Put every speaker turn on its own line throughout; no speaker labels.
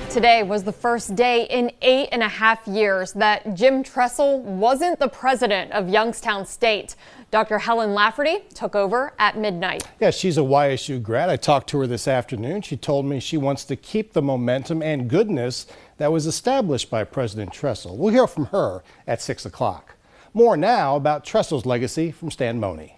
Today was the first day in 8.5 years that Jim Tressel wasn't the president of Youngstown State. Dr. Helen Lafferty took over at midnight.
Yeah, she's a YSU grad. I talked to her this afternoon. She told me she wants to keep the momentum and goodness that was established by President Tressel. We'll hear from her at 6 o'clock. More now about Tressel's legacy from Stan Money.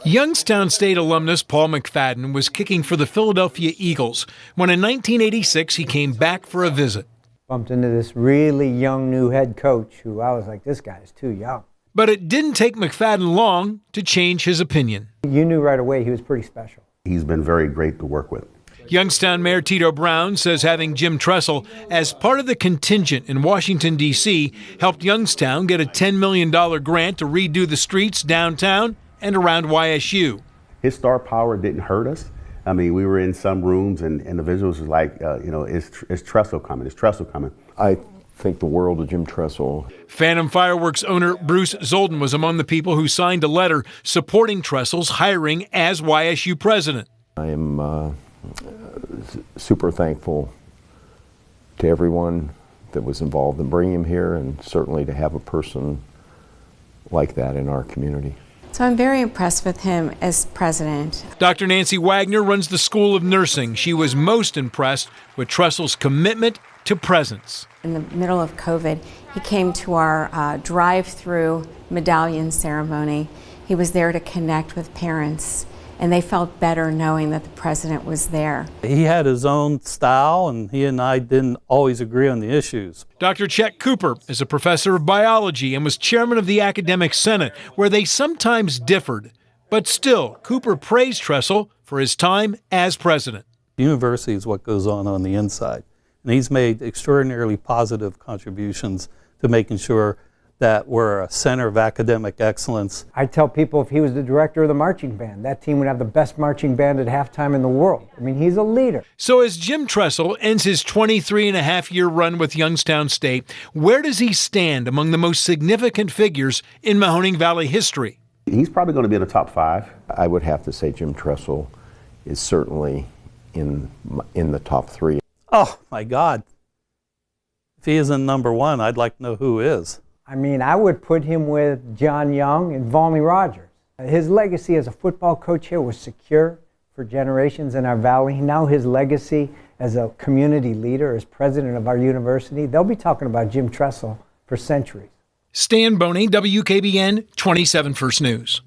Youngstown State alumnus Paul McFadden was kicking for the Philadelphia Eagles when in 1986 he came back for a visit.
Bumped into this really young new head coach who I was like, this guy's too young.
But it didn't take McFadden long to change his opinion.
You knew right away he was pretty special.
He's been very great to work with.
Youngstown Mayor Tito Brown says having Jim Tressel as part of the contingent in Washington, D.C. helped Youngstown get a $10 million grant to redo the streets downtown and around YSU.
His star power didn't hurt us. I mean, we were in some rooms and the visuals was like, is Tressel coming? Is Tressel coming?
I think the world of Jim Tressel.
Phantom Fireworks owner Bruce Zolden was among the people who signed a letter supporting Tressel's hiring as YSU president.
I am super thankful to everyone that was involved in bringing him here, and certainly to have a person like that in our community.
So I'm very impressed with him as president.
Dr. Nancy Wagner runs the School of Nursing. She was most impressed with Tressel's commitment to presence.
In the middle of COVID, he came to our drive-through medallion ceremony. He was there to connect with parents, and they felt better knowing that the president was there.
He had his own style, and he and I didn't always agree on the issues.
Dr. Chet Cooper is a professor of biology and was chairman of the Academic Senate, where they sometimes differed. But still, Cooper praised Tressel for his time as president.
The university is what goes on the inside, and he's made extraordinarily positive contributions to making sure that we're a center of academic excellence.
I tell people if he was the director of the marching band, that team would have the best marching band at halftime in the world. I mean, he's a leader.
So as Jim Tressel ends his 23.5-year run with Youngstown State, where does he stand among the most significant figures in Mahoning Valley history?
He's probably going to be in the top 5.
I would have to say Jim Tressel is certainly in the top 3.
Oh, my God. If he isn't number 1, I'd like to know who is.
I mean, I would put him with John Young and Volney Rogers. His legacy as a football coach here was secure for generations in our valley. Now his legacy as a community leader, as president of our university, they'll be talking about Jim Tressel for centuries.
Stan Boney, WKBN 27 First News.